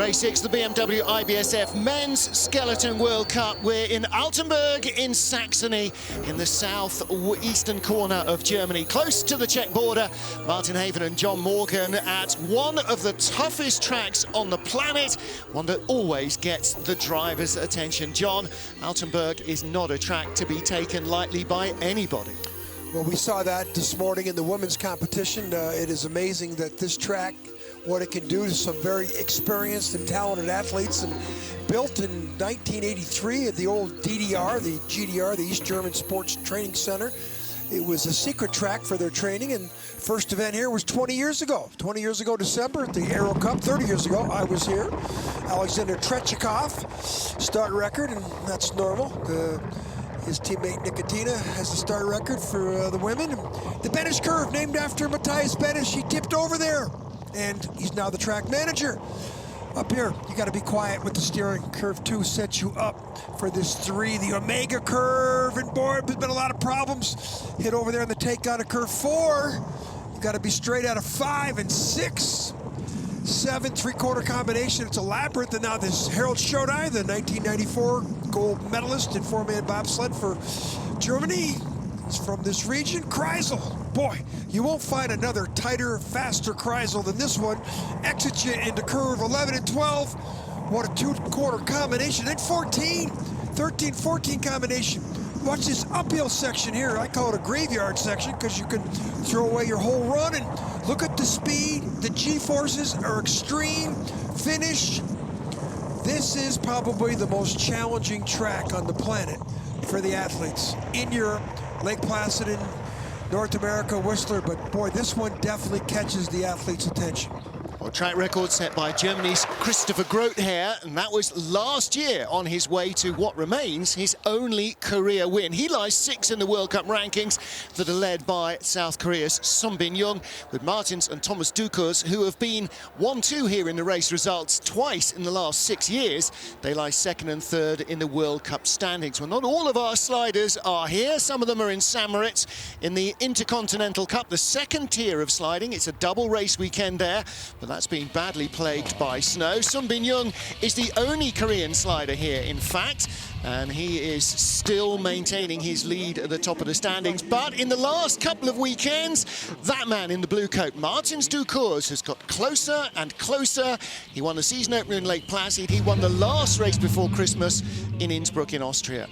Race 6, the BMW IBSF Men's Skeleton World Cup. We're in Altenberg in Saxony, in the southeastern corner of Germany, close to the Czech border. Martin Haven and John Morgan at one of the toughest tracks on the planet, one that always gets the driver's attention. John, Altenberg is not a track to be taken lightly by anybody. Well, we saw that this morning in the women's competition. It is amazing that this track, what it can do to some very experienced and talented athletes, and built in 1983 at the old DDR, the GDR, the East German Sports Training Center. It was a secret track for their training, and first event here was 20 years ago. 20 years ago, December, at the Aero Cup. 30 years ago, I was here. Alexander Tretyakov, start record, and that's normal. His teammate Nicotina has the start record for the women. The Benish curve, named after Matthias Benish, he tipped over there, and he's now the track manager. Up here, you got to be quiet with the steering. Curve 2 sets you up for this 3, the Omega curve, and boy, there's been a lot of problems. Hit over there in the takedown of curve 4. You got to be straight out of 5 and 6. 7 3/4 combination. It's a labyrinth, and now this Harold Schodai, the 1994 gold medalist in 4-man bobsled for Germany, is from this region. Kreisel, boy, you won't find another tighter, faster Kreisel than this one. Exits you into curve 11 and 12. What a 2/4 combination. Then 14, 13, 14 combination. Watch this uphill section here. I call it a graveyard section because you can throw away your whole run. And look at the speed. The G-forces are extreme. Finish. This is probably the most challenging track on the planet for the athletes. In Europe, Lake Placid in North America, Whistler, but boy, this one definitely catches the athletes' attention. Well, track record set by Germany's Christopher Grother, and that was last year on his way to what remains his only career win. He lies 6th in the World Cup rankings that are led by South Korea's Sunbin Young, with Martins and Thomas Dukurs, who have been 1-2 here in the race results twice in the last 6 years. They lie 2nd and 3rd in the World Cup standings. Well, not all of our sliders are here. Some of them are in St. Moritz in the Intercontinental Cup, the second tier of sliding. It's a double race weekend there, but that's been badly plagued by snow. Sunbin Young is the only Korean slider here, in fact, and he is still maintaining his lead at the top of the standings. But in the last couple of weekends, that man in the blue coat, Martins Dukurs, has got closer and closer. He won the season opener in Lake Placid. He won the last race before Christmas in Innsbruck in Austria.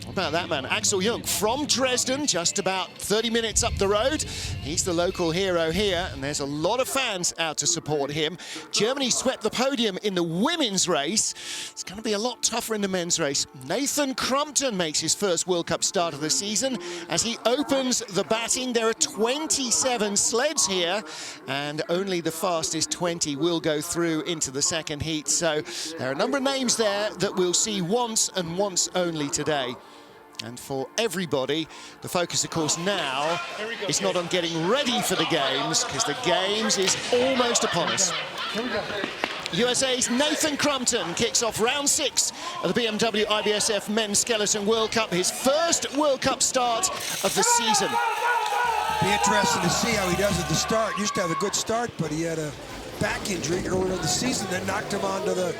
About that man, Axel Jung from Dresden, just about 30 minutes up the road. He's the local hero here, and there's a lot of fans out to support him. Germany swept the podium in the women's race. It's going to be a lot tougher in the men's race. Nathan Crumpton makes his first World Cup start of the season as he opens the batting. There are 27 sleds here, and only the fastest 20 will go through into the second heat. So there are a number of names there that we'll see once and once only today. And for everybody, the focus, of course, now is not on getting ready for the Games, because the Games is almost upon us. USA's Nathan Crumpton kicks off round 6 of the BMW IBSF Men's Skeleton World Cup, his first World Cup start of the season. Be interesting to see how he does at the start. He used to have a good start, but he had a back injury earlier in the season that knocked him onto the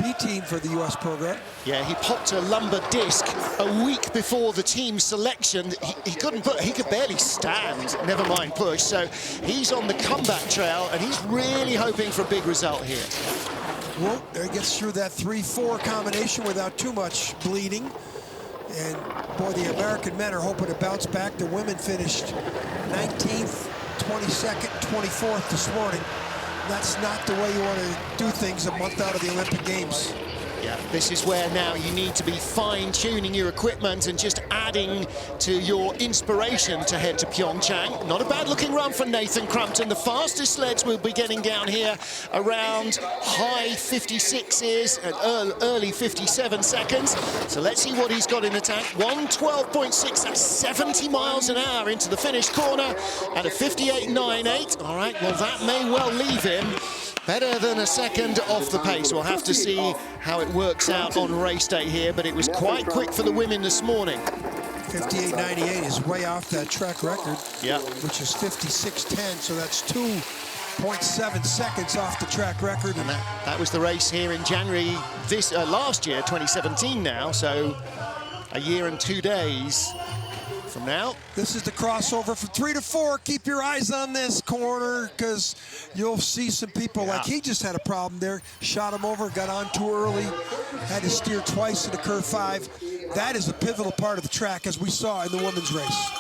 B team for the US program. Yeah, he popped a lumbar disc a week before the team selection. He could barely stand, never mind push. So he's on the comeback trail, and he's really hoping for a big result here. Well, there he gets through that 3-4 combination without too much bleeding. And boy, the American men are hoping to bounce back. The women finished 19th, 22nd, 24th this morning. That's not the way you want to do things a month out of the Olympic Games. Yeah, this is where now you need to be fine-tuning your equipment and just adding to your inspiration to head to Pyeongchang. Not a bad-looking run for Nathan Crumpton. The fastest sleds will be getting down here around high 56s and early 57 seconds. So let's see what he's got in the tank. 112.6, that's 70 miles an hour into the finish corner, and a 58.98. All right, well, that may well leave him better than a second off the pace. We'll have to see how it works out on race day here, but it was quite quick for the women this morning. 58.98 is way off that track record, yeah, which is 56.10, so that's 2 0.7 seconds off the track record. And that was the race here in January last year, 2017 now, so a year and 2 days from now. This is the crossover from 3 to 4. Keep your eyes on this corner, because you'll see some people like he just had a problem there. Shot him over, got on too early, had to steer twice into curve 5. That is a pivotal part of the track, as we saw in the women's race.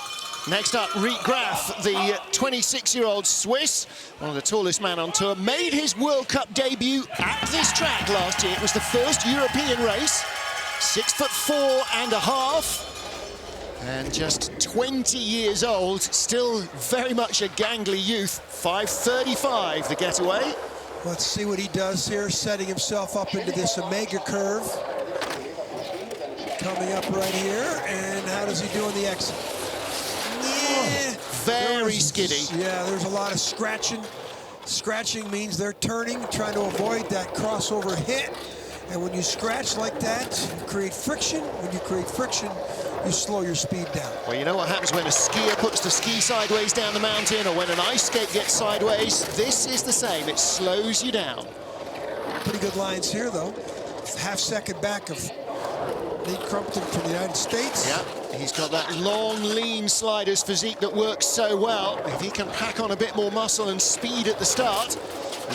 Next up, Riet Graf, the 26-year-old Swiss, one of the tallest men on tour, made his World Cup debut at this track last year. It was the first European race, 6'4.5", and just 20 years old, still very much a gangly youth. 5:35 the getaway. Let's see what he does here, setting himself up into this Omega curve. Coming up right here, and how does he do on the exit? Yeah, very skiddy. Yeah, there's a lot of scratching. Scratching means they're turning, trying to avoid that crossover hit. And when you scratch like that, you create friction. When you create friction, you slow your speed down. Well, you know what happens when a skier puts the ski sideways down the mountain, or when an ice skate gets sideways? This is the same. It slows you down. Pretty good lines here, though. Half-second back of Crumpton from the United States. Yeah, he's got that long, lean sliders physique that works so well. If he can pack on a bit more muscle and speed at the start,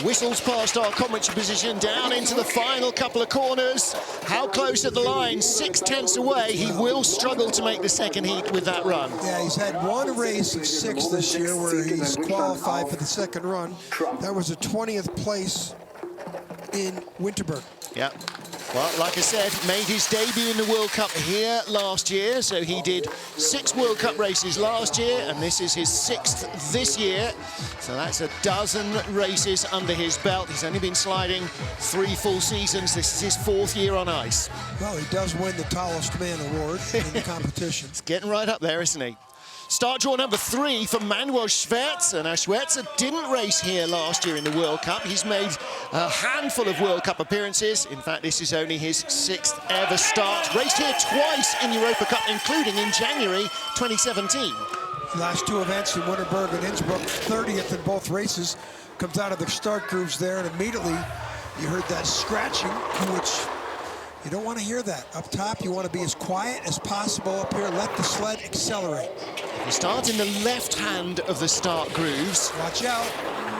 whistles past our commentary position, down into the final couple of corners. How close at the line? 6/10 away. He will struggle to make the second heat with that run. Yeah, he's had one race of 6 this year where he's qualified for the second run. That was a 20th place in Winterberg. Yeah. Well, like I said, made his debut in the World Cup here last year. So he did 6 World Cup races last year, and this is his 6th this year. So that's a dozen races under his belt. He's only been sliding 3 full seasons. This is his 4th year on ice. Well, he does win the tallest man award in the competition. It's getting right up there, isn't he? Start draw number 3 for Manuel Schwerzer. Now, Schwerzer didn't race here last year in the World Cup. He's made a handful of World Cup appearances. In fact, this is only his 6th ever start. Raced here twice in Europa Cup, including in January 2017. Last 2 events in Winterberg and Innsbruck, 30th in both races. Comes out of the start grooves there, and immediately you heard that scratching, which you don't want to hear that. Up top, you want to be as quiet as possible up here. Let the sled accelerate. You start in the left hand of the start grooves. Watch out.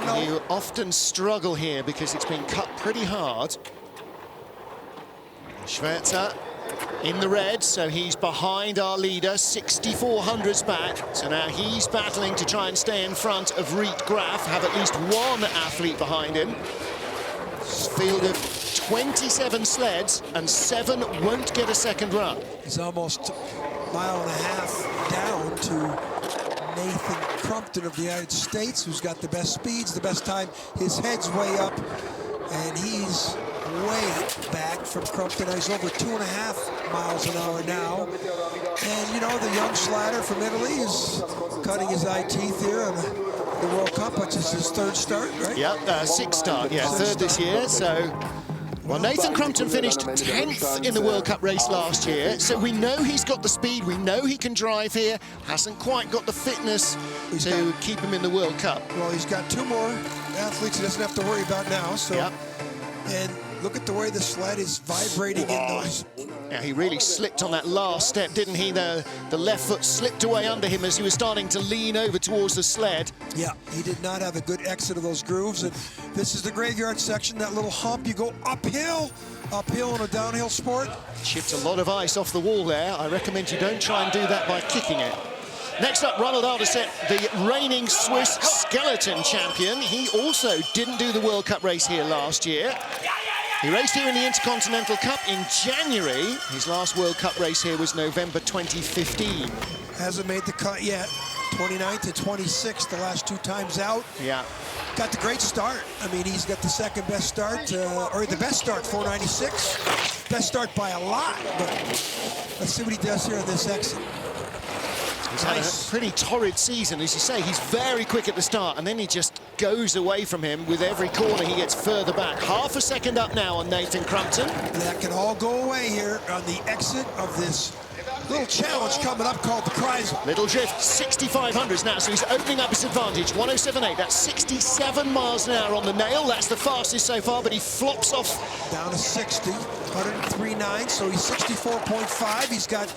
No. You often struggle here because it's been cut pretty hard. Schwerzer in the red, so he's behind our leader, 6,400s back. So now he's battling to try and stay in front of Riet Graf, have at least one athlete behind him. Field of 27 sleds, and 7 won't get a second run. He's almost a mile and a half down to Nathan Crumpton of the United States, who's got the best speeds, the best time. His head's way up, and he's way back from Crumpton. He's over 2.5 miles an hour now. And, you know, the young slider from Italy is cutting his eye teeth here on the World Cup, which is his 3rd start, right? Yeah, 6th start, yeah, 3rd this year, so... Well, Nathan Crumpton finished 10th in the World Cup race last year, so we know he's got the speed, we know he can drive here, hasn't quite got the fitness to keep him in the World Cup. Well, he's got 2 more athletes he doesn't have to worry about now, so... Yep. And look at the way the sled is vibrating in those. Yeah, he really slipped on that last step, didn't he? The left foot slipped away under him as he was starting to lean over towards the sled. Yeah, he did not have a good exit of those grooves. And this is the graveyard section, that little hump. You go uphill in a downhill sport. Chipped a lot of ice off the wall there. I recommend you don't try and do that by kicking it. Next up, Ronald Alderset, the reigning Swiss skeleton champion. He also didn't do the World Cup race here last year. He raced here in the Intercontinental Cup in January. His last World Cup race here was November 2015. Hasn't made the cut yet. 29th to 26th the last 2 times out. Yeah. Got the great start. I mean, he's got the 2nd best start, or the best start, 496. Best start by a lot, but let's see what he does here in this exit. He's had a pretty torrid season, as you say. He's very quick at the start, and then he just goes away from him. With every corner, he gets further back. Half a second up now on Nathan Crumpton. That can all go away here on the exit of this little challenge coming up called the Kreisel. Little drift, 6,500s now, so he's opening up his advantage. 107.8, that's 67 miles an hour on the nail. That's the fastest so far, but he flops off. Down to 60, 103.9, so he's 64.5. He's got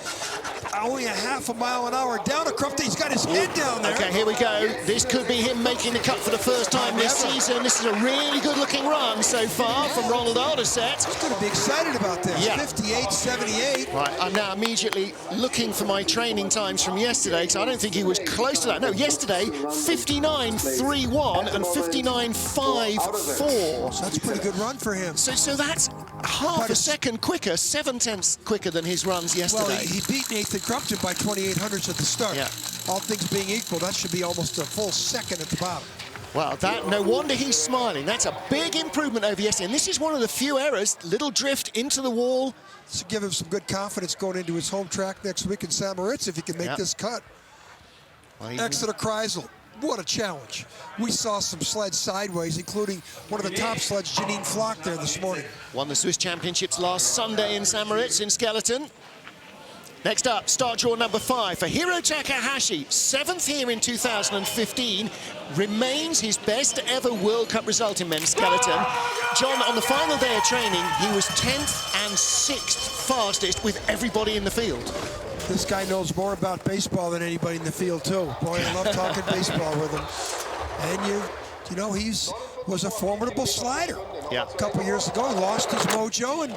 only a half a mile an hour down to Crumpton. He's got his head down there. Okay, here we go. this could be him making the cut for the first time this season. This is a really good-looking run so far from Ronald Alderset. He's going to be excited about this. Yeah. 58.78. Right, I'm now immediately looking for my training times from yesterday, because I don't think he was close to that. No, yesterday, 59.31 and 59.54. So that's a pretty good run for him. So that's half a second quicker, 7/10 quicker than his runs yesterday. Well, he beat Nathan Crumpton by 2800ths at the start. Yeah. All things being equal, that should be almost a full second at the bottom. Well, no wonder he's smiling. That's a big improvement over yesterday. And this is one of the few errors, little drift into the wall. This will give him some good confidence going into his home track next week in St. Moritz if he can make this cut. Well, Exeter Kreisel, what a challenge. We saw some sleds sideways, including one of the top sleds, Janine Flock, there this morning. Won the Swiss Championships last Sunday in St. Moritz in Skeleton. Next up, start draw number 5 for Hiro Takahashi. 7th here in 2015. Remains his best ever World Cup result in men's skeleton. John, on the final day of training, he was 10th and 6th fastest with everybody in the field. This guy knows more about baseball than anybody in the field, too. Boy, I love talking baseball with him. And you know, was a formidable slider. Yeah. A couple years ago, he lost his mojo, and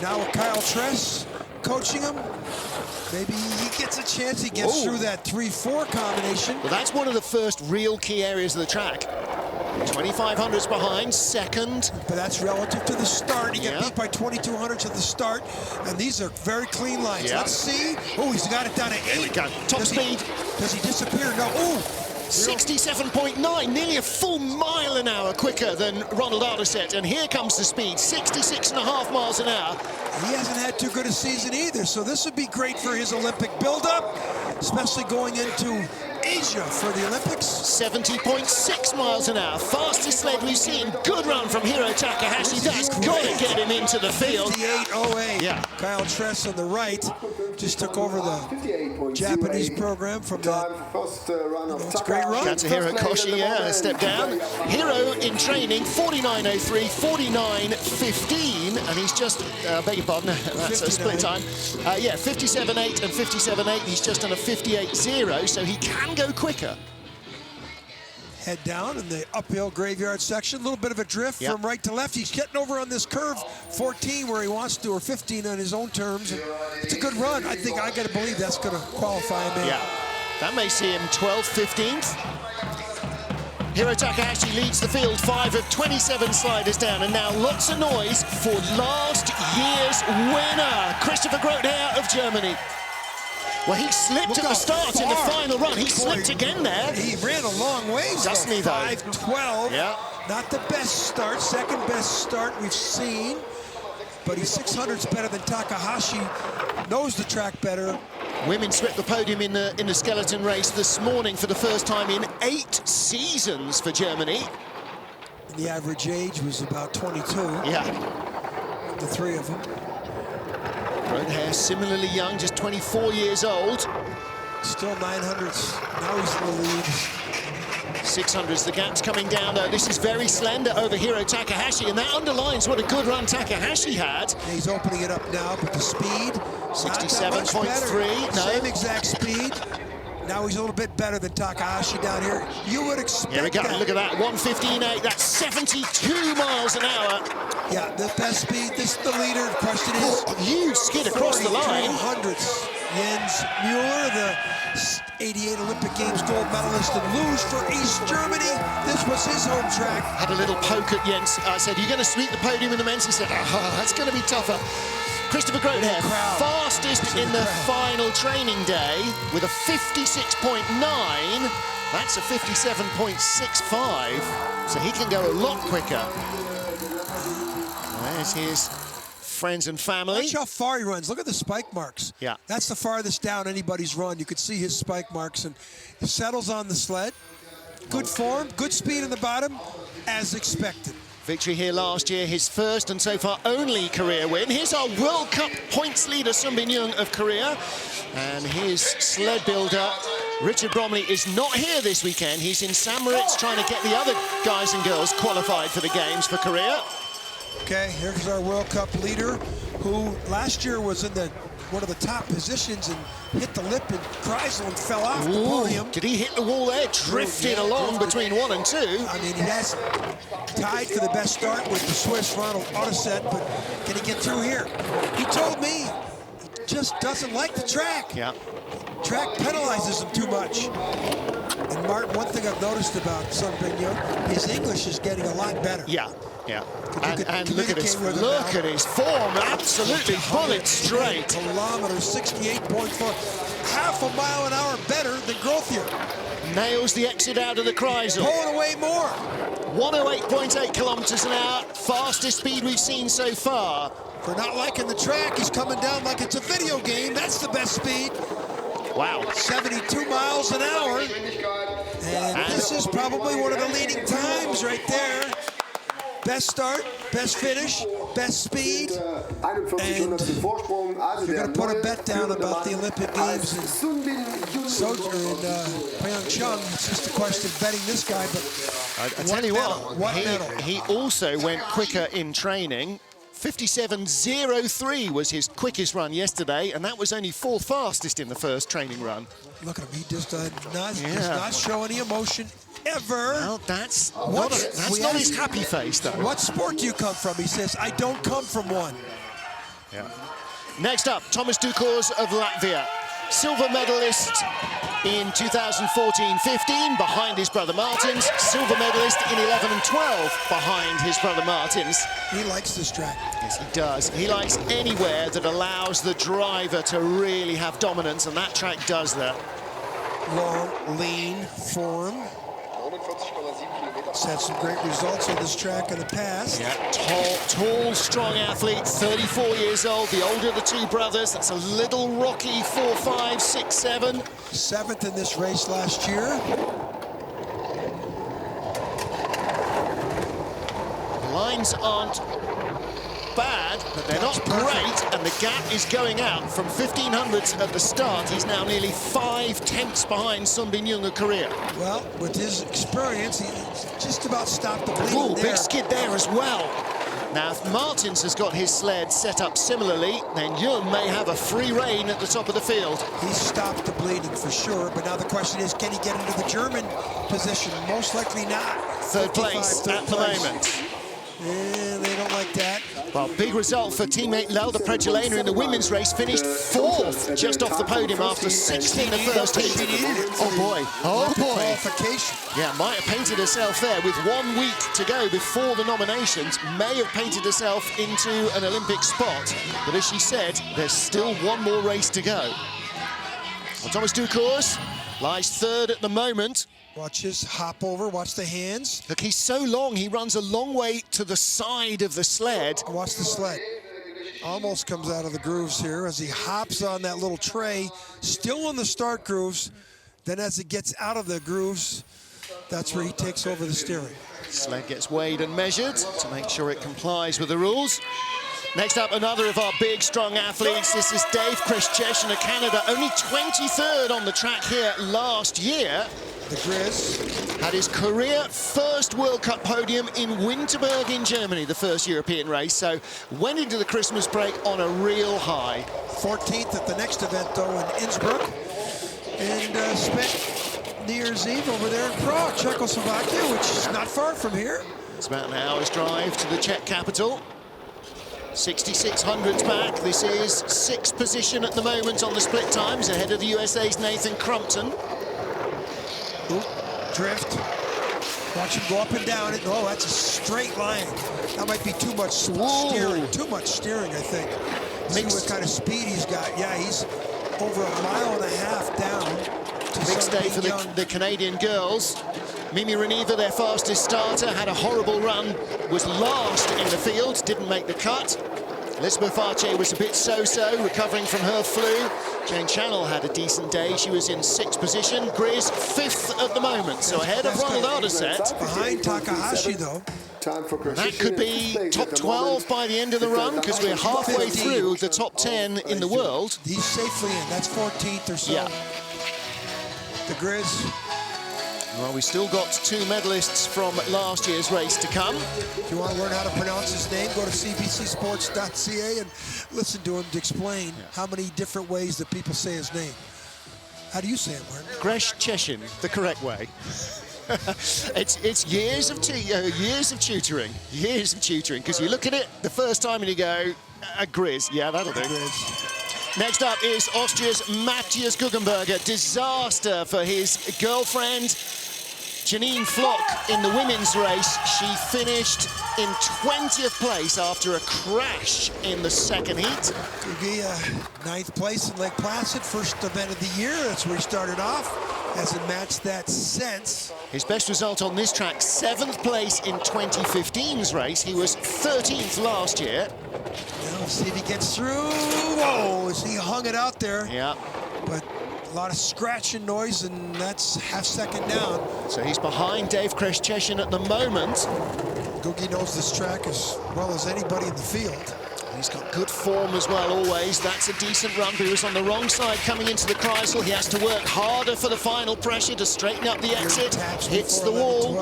now with Kyle Tress coaching him, maybe he gets a chance. He gets through that 3-4 combination. Well, that's one of the first real key areas of the track. 2,500s behind, second. But that's relative to the start. He got beat by 2,200s at the start, and these are very clean lines. Let's see. Oh, he's got it down to 8. There we go. Top speed. Does he disappear? No. Oh. 67.9, nearly a full mile an hour quicker than Ronald Alderset. And here comes the speed, 66.5 miles an hour. He hasn't had too good a season either, so this would be great for his Olympic buildup, especially going into Asia for the Olympics. 70.6 miles an hour, fastest sled we've seen. Good run from Hiro Takahashi. That's got to get him into the field. 58.08. Yeah. Kyle Tress on the right just took over the Japanese program from that. It's a great run. Katsuhiro Koshi, a step down. Hiro in training, 49.03, 49.15, and he's just, beg your pardon, that's a split time. 57.8 and 57.8. He's just on a 58.0, so he can go quicker. Head down in the uphill graveyard section. A little bit of a drift from right to left. He's getting over on this curve, 14 where he wants to, or 15 on his own terms. And it's a good run. I think I got to believe that's going to qualify him in. Yeah, that may see him 12th, 15th. Hiro Takahashi leads the field, 5 of 27 sliders down, and now lots of noise for last year's winner, Christopher Grothaer of Germany. Well, he slipped at the start in the final run. He slipped again there. He ran a long ways. Doesn't he, though? 5:12. Yeah. Not the best start, second best start we've seen. But he's 600s better than Takahashi. Knows the track better. Women swept the podium in the skeleton race this morning for the first time in 8 seasons for Germany. And the average age was about 22. Yeah. The 3 of them. Grothaer similarly young, just 24 years old. Still 900s. Now he's in the lead. 600s, the gap's coming down though. This is very slender over Hiro Takahashi, and that underlines what a good run Takahashi had. And he's opening it up now, but the speed, 67.3. No. Same exact speed. Now he's a little bit better than Takahashi down here. You would expect Here we go, that. look at that, 1:15.8, that's 72 miles an hour. Yeah, the best speed, this is the leader. The question is, Huge skid across the line. 4200s. Jens Mueller, the 88 Olympic Games gold medalist in luge for East Germany. This was his home track. Had a little poke at Jens. I said, you're going to sweep the podium in the men's? He said, that's going to be tougher. Christopher Grothaer, fastest in the final training day with a 56.9. That's a 57.65. So he can go a lot quicker. There's his friends and family. Watch how far he runs. Look at the spike marks. Yeah. That's the farthest down anybody's run. You could see his spike marks, and he settles on the sled. Good form, good speed in the bottom, as expected. Victory here last year, his first and so far only career win. Here's our World Cup points leader, Sun Bin-young of Korea. And his sled builder, Richard Bromley, is not here this weekend. He's in St. Moritz trying to get the other guys and girls qualified for the games for Korea. Okay, here's our World Cup leader, who last year was in one of the top positions and hit the lip in Kreisel and fell off the podium. Did he hit the wall there? Drifted along between 1 and 2. I mean, he has tied for the best start with the Swiss Ronald Ottoset, but can he get through here? He told me he just doesn't like the track. Yeah. Track penalizes him too much. And Martin, one thing I've noticed about Sun Bin-young, his English is getting a lot better. Yeah, yeah. And look at his form, absolutely bullet straight. Kilometres, 68.4, half a mile an hour better than Grothier. Nails the exit out of the Kreisel. Pulling away more. 108.8 kilometres an hour, fastest speed we've seen so far. For not liking the track, he's coming down like it's a video game. That's the best speed. Wow. 72 miles an hour. And this is probably one of the leading times right there. Best start, best finish, best speed. And if you're going to put a bet down about the Olympic Games in Pyeongchang, it's just a question of betting this guy. But I tell you what, he also went quicker in training. 57.03 was his quickest run yesterday, and that was only 4th fastest in the first training run. Look at him, he just does not show any emotion ever. Well, that's not his happy face, though. What sport do you come from? He says, I don't come from one. Yeah. Next up, Thomas Dukors of Latvia. Silver medalist in 2014-15 behind his brother Martins. Silver medalist in 11 and 12 behind his brother Martins. He likes this track. Yes, he does. He likes anywhere that allows the driver to really have dominance, and that track does that. Long, lean form. He's had some great results on this track in the past. Yeah, tall, strong athlete, 34 years old, the older of the two brothers. That's a little rocky 4, 5, 6, 7. 7th in this race last year. The lines aren't bad, but they're not great, and the gap is going out from 1500s at the start. He's now nearly 5 tenths behind Sun Bin-young of Korea. Well, with his experience, he's just about stopped the bleeding. Ooh, big skid there as well. Now, if Martins has got his sled set up similarly, then Young may have a free rein at the top of the field. He's stopped the bleeding for sure, but now the question is, can he get into the German position? Most likely not. Third place at the moment. Yeah, they don't like that. Well, big result for teammate Lelda Pregelena in the women's race. Finished 4th, just off the podium after 6th in the first heat. Oh boy, oh boy. Qualification. Yeah, might have painted herself there with 1 week to go before the nominations. May have painted herself into an Olympic spot. But as she said, there's still 1 more race to go. Well, Thomas Dukors lies 3rd at the moment. Watch his hop over, watch the hands. Look, he's so long, he runs a long way to the side of the sled. Watch the sled. Almost comes out of the grooves here as he hops on that little tray, still in the start grooves. Then as it gets out of the grooves, that's where he takes over the steering. Sled gets weighed and measured to make sure it complies with the rules. Next up, another of our big, strong athletes. This is Dave Precession of Canada, only 23rd on the track here last year. The Grizz had his career first World Cup podium in Winterberg in Germany, the first European race, so went into the Christmas break on a real high. 14th at the next event, though, in Innsbruck, and spent New Year's Eve over there in Prague, Czechoslovakia, which is not far from here. It's about an hour's drive to the Czech capital. 6600s back. This is 6th position at the moment on the split times, ahead of the USA's Nathan Crumpton. Ooh, drift. Watch him go up and down it. Oh, that's a straight line. That might be too much steering. Too much steering, I think. See what kind of speed he's got. Yeah, he's over 1.5 miles down. Mixed day for the Canadian girls. Mimi Reniva, their fastest starter, had a horrible run, was last in the field, didn't make the cut. Elizabeth Archer was a bit so-so, recovering from her flu. Jane Channel had a decent day. She was in 6th position. Grizz 5th at the moment, so ahead of Ronald Arderset. Behind Takahashi, though. That could be top 12 by the end of the run, because we're halfway through the top 10 in the world. He's safely in. That's 14th or so. Yeah. The Grizz. Well, we still got 2 medalists from last year's race to come. If you want to learn how to pronounce his name, go to cbcsports.ca and listen to him to explain how many different ways that people say his name. How do you say it, Martin? Precession, the correct way. it's years of tutoring, because you look at it the first time and you go, Grizz, yeah, that'll do. Next up is Austria's Matthias Guggenberger. Disaster for his girlfriend, Janine Flock, in the women's race. She finished in 20th place after a crash in the second heat. Gugi, 9th place in Lake Placid, first event of the year. That's where he started off. Hasn't matched that since. His best result on this track, 7th place in 2015's race. He was 13th last year. Now, let's see if he gets through. Whoa, he hung it out there. Yeah. But a lot of scratching noise, and that's half-second down. So he's behind Dave Precession at the moment. Gugi knows this track as well as anybody in the field. He's got good form as well, always. That's a decent run, but he was on the wrong side coming into the Kreisel. He has to work harder for the final pressure to straighten up the exit. Hits the wall.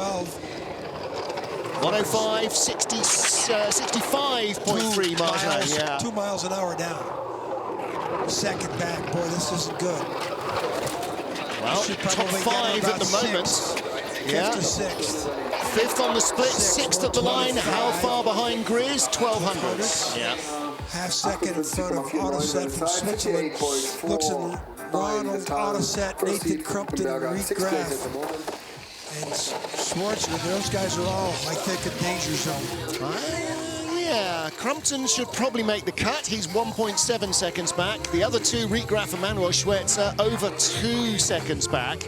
105, 65.3 miles an hour. 2 miles an hour down. Second back. Boy, this isn't good. Well, top 5 at the moment. 5th or 6th. 5th on the split, 6th at the line. How far behind Grizz? 1200. Yeah. Half-second in front of Autoset from Switzerland. Looks at Ronald Autoset, Nathan Crumpton, and Reed Graff. And Schwartzman, those guys are all, I think, a danger zone. Yeah, Crumpton should probably make the cut. He's 1.7 seconds back. The other 2, Reed Graff and Manuel Schweitzer, over 2 seconds back.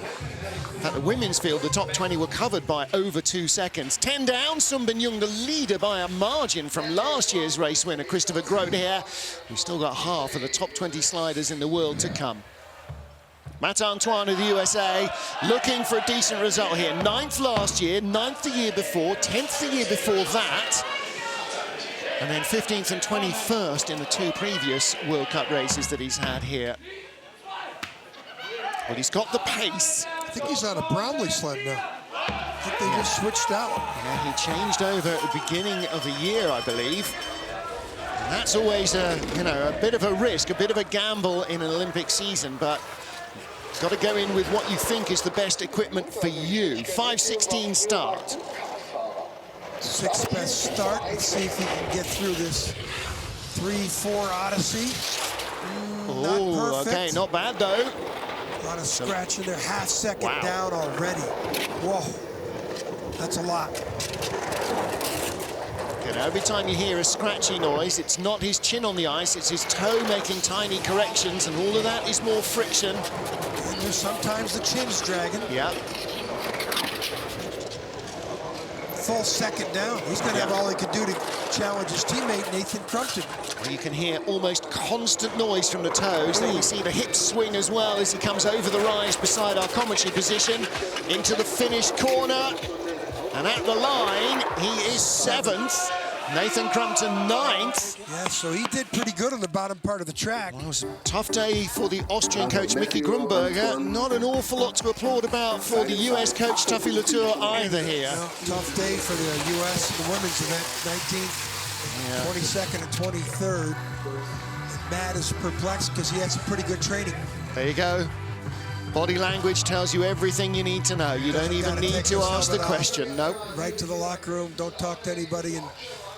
At the women's field, the top 20 were covered by over 2 seconds. 10 down, Sun Bin-young, the leader by a margin from last year's race winner, Christopher Grote here. We've still got half of the top 20 sliders in the world to come. Matt Antoine of the USA looking for a decent result here. 9th last year, 9th the year before, 10th the year before that. And then 15th and 21st in the 2 previous World Cup races that he's had here. But he's got the pace. I think he's on a Bromley sled now. I think they just switched out. Yeah, he changed over at the beginning of the year, I believe. And that's always a bit of a risk, a bit of a gamble in an Olympic season, but got to go in with what you think is the best equipment for you. 5:16 start. 6th best start. Let's see if he can get through this 3-4 Odyssey. Oh, okay, not bad though. A lot of scratching there, half-second down already. Whoa, that's a lot. Every time you hear a scratchy noise, it's not his chin on the ice, it's his toe making tiny corrections, and all of that is more friction. And there's sometimes the chin's dragging. Yeah. Full second down. He's going to have all he could do to challenge his teammate, Nathan Crumpton. Well, you can hear almost constant noise from the toes. Then you see the hips swing as well as he comes over the rise beside our commentary position into the finish corner. And at the line, he is 7th. Nathan Crumpton 9th. Yeah, so he did pretty good on the bottom part of the track. Well, it was a tough day for the Austrian coach Mickey Grunberger. Not an awful lot to applaud about for the US coach Tuffy Latour either here. Well, tough day for the US in the women's event, 19th, 22nd, and 23rd. And Matt is perplexed because he had some pretty good training. There you go. Body language tells you everything you need to know. You don't even need to ask the question. Nope. Right to the locker room. Don't talk to anybody. And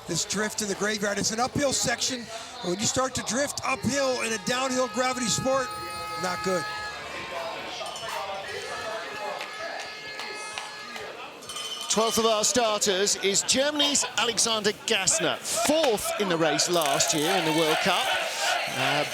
this drift in the graveyard, it's an uphill section. And when you start to drift uphill in a downhill gravity sport, not good. Twelfth of our starters is Germany's Alexander Gassner, 4th in the race last year in the World Cup.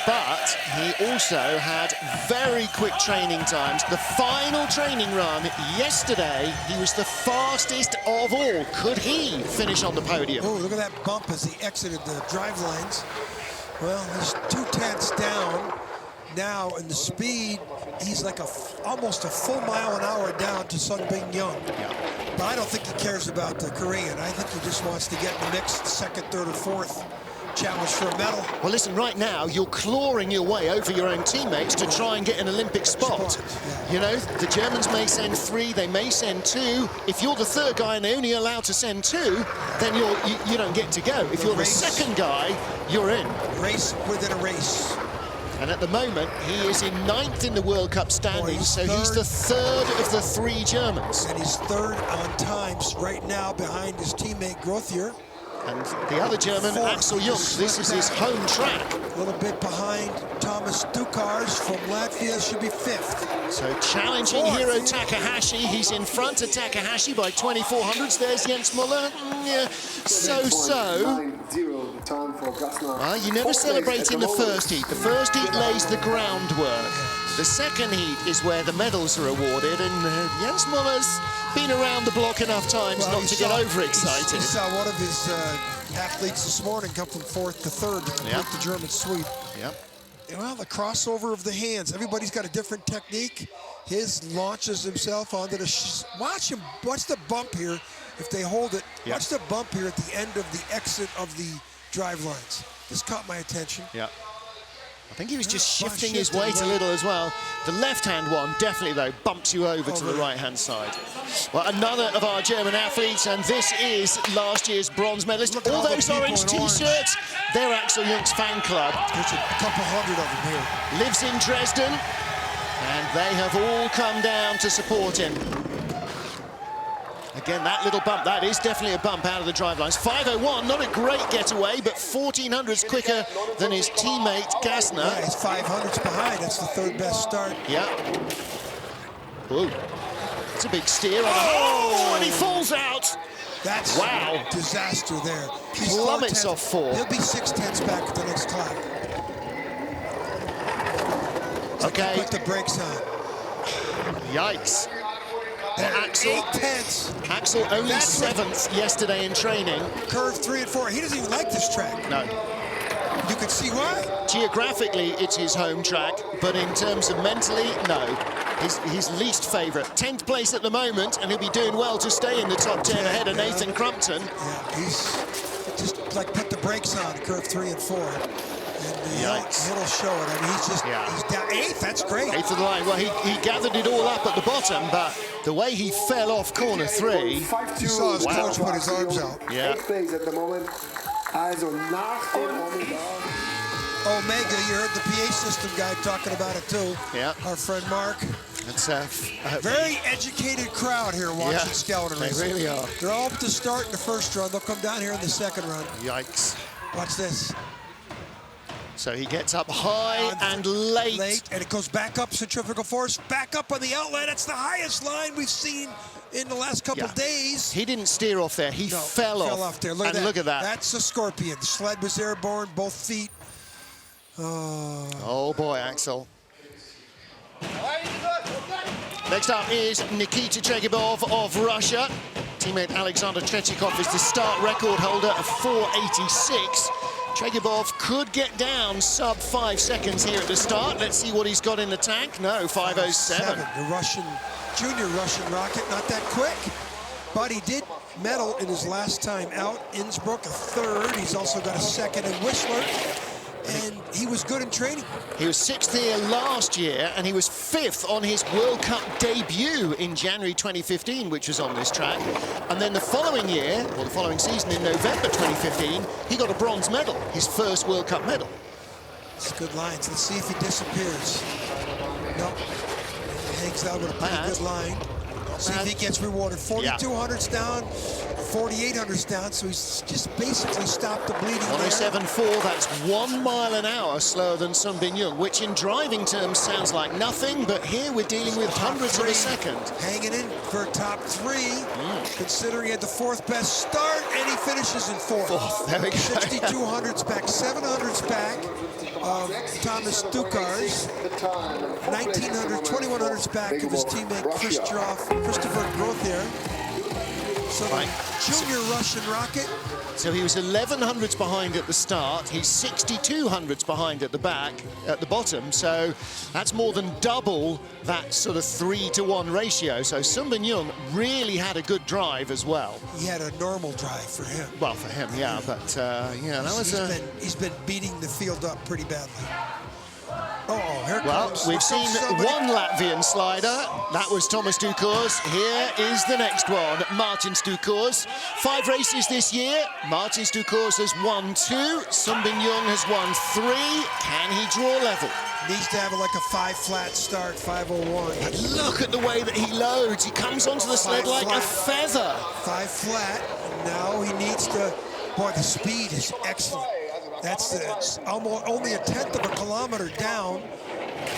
But he also had very quick training times. The final training run yesterday, he was the fastest of all. Could he finish on the podium? Oh, look at that bump as he exited the drive lines. Well, he's 2/10 down now, and the speed, he's like almost a full mile an hour down to Sung Bing Young. Yeah. But I don't think he cares about the Korean. I think he just wants to get in the mix, second, third, or fourth. Challenge for a medal. Well, listen, right now, you're clawing your way over your own teammates to try and get an Olympic spot. Yeah. You know, the Germans may send 3, they may send 2. If you're the third guy and they're only allowed to send 2, then you don't get to go. If you're the second guy, you're in. Race within a race. And at the moment, he is in 9th in the World Cup standings, so he's the third of the 3 Germans. And he's third on times right now behind his teammate Grothier. And the other German, Axel Jung, this is his home track. A little bit behind Thomas Dukars from Latvia, should be 5th. So challenging Hiro Takahashi. He's in front of Takahashi by 24 hundredths. There's Jens Muller. Yeah, so-so. Well, you never celebrate in the first heat. The first heat lays the groundwork. The second heat is where the medals are awarded, and Jens Muller's been around the block enough times not to get overexcited. He saw one of his athletes this morning come from 4th to 3rd to complete the German sweep. Yep. Well, the crossover of the hands. Everybody's got a different technique. His launches himself onto the... Watch him. Watch the bump here. If they hold it, watch the bump here at the end of the exit of the drive lines. This caught my attention. Yeah. I think he was just shifting his weight a little as well. The left-hand one, definitely, though, bumps you over to the right-hand side. Well, another of our German athletes, and this is last year's bronze medalist. All those orange T-shirts, they're Axel Jung's fan club. There's a couple hundred of them here. Lives in Dresden, and they have all come down to support him. Again, that little bump, that is definitely a bump out of the drive lines. 5:01, not a great getaway, but 1400s quicker than his teammate Gassner. Yeah, he's 500s behind. That's the third best start. Yeah. Ooh, it's a big steer. And he falls out. That's wow. Disaster there. He's plummets off 4. He'll be 6/10 back at the next clock. Okay. Put the brakes on. Yikes. Axel, 8/10. Axel only 7th yesterday in training. Curve 3 and 4. He doesn't even like this track. No. You can see why. Geographically, it's his home track, but in terms of mentally, no. His least favourite. 10th place at the moment, and he'll be doing well to stay in the top 10 ahead of Nathan Crumpton. Yeah, he's just like put the brakes on, curve 3 and 4. And it'll show it. I mean, he's just he's down 8th. That's great. 8th of the line. Well, he gathered it all up at the bottom, but the way he fell off corner 3. You saw his coach put his arms out. Yeah. Omega, you heard the PA system guy talking about it too. Yeah. Our friend Mark. It's very educated crowd here watching skeleton racing. They really are. They're all up to start in the first run. They'll come down here in the second run. Yikes. Watch this. So he gets up high and late. And it goes back up, centrifugal force, back up on the outlet. That's the highest line we've seen in the last couple of days. He didn't steer off there. He fell off there. Look at that. That's a Scorpion. The sled was airborne, both feet. Oh boy, Axel. Next up is Nikita Tretyakov of Russia. Teammate Alexander Tretyakov is the start record holder of 4:86. Tretyakov could get down sub 5 seconds here at the start. Let's see what he's got in the tank. No, 5:07. The junior Russian rocket, not that quick, but he did medal in his last time out. Innsbruck, a 3rd. He's also got a 2nd in Whistler. And he was good in training. He was 6th here last year, and he was 5th on his World Cup debut in January 2015, which was on this track. And then the following year, or the following season in November 2015, he got a bronze medal, his first World Cup medal. It's good lines. Let's see if he disappears. Nope. He hangs out with a pretty good line. See if he gets rewarded. 4,200's down, 4,800's down, so he's just basically stopped the bleeding. 107.4, that's 1 mile an hour slower than Sun Bin Young, which in driving terms sounds like nothing, but here we're dealing with hundreds of a second. Hanging in for top 3, considering he had the 4th best start, and he finishes in 4th. There we go. 6,200's back, 700's back of Thomas Dukars, 1,900, 2,100's back of his teammate Christopher Grothier. So junior Russian rocket. So he was 1,100s behind at the start. He's 6,200s behind at the back, at the bottom. So that's more than double that sort of 3-to-1 ratio. So Sun Bin Young really had a good drive as well. He had a normal drive for him. Well, for him, yeah. But yeah, that was. He's been beating the field up pretty badly. Here comes. We've seen one Latvian slider. That was Thomas Dukars. Here is the next one, Martins Dukars. 5 races this year. Martins Dukars has won 2. Sun Bin Young has won 3. Can he draw level? Needs to have like a 5 flat start, 5:01. But look at the way that he loads. He comes onto the sled like a feather. 5 flat. And now he needs to. Boy, the speed is excellent. That's almost only a 1/10 of a kilometer down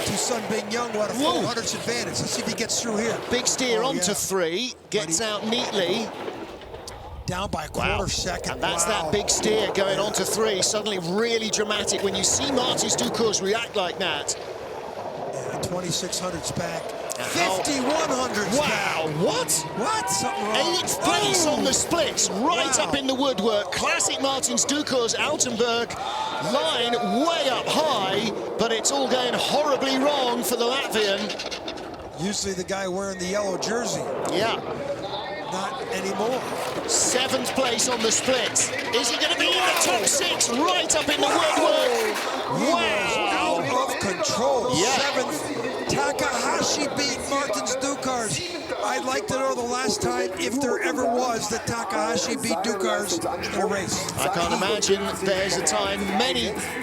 to Sun Bin Young, what a 400's advantage. Let's see if he gets through here. Big steer onto 3, gets out neatly. Down by a quarter second. And that's that big steer going onto 3. Suddenly really dramatic when you see Martins Dukars react like that. Yeah, 2,600's back. 5,100's back. Wow, what? Something wrong. 8th place on the splits, right up in the woodwork. Classic Martins Dukars, Altenberg. Line way up high, but it's all going horribly wrong for the Latvian. Usually the guy wearing the yellow jersey. Yeah. Not anymore. 7th place on the splits. Is he going to be in the top 6? Right up in the woodwork. Wow. Out of control. Yeah. 7th. Takahashi beat Martins Dukars. I'd like to know the last time, if there ever was, that Takahashi beat Dukars in a race. I can't imagine there's a time,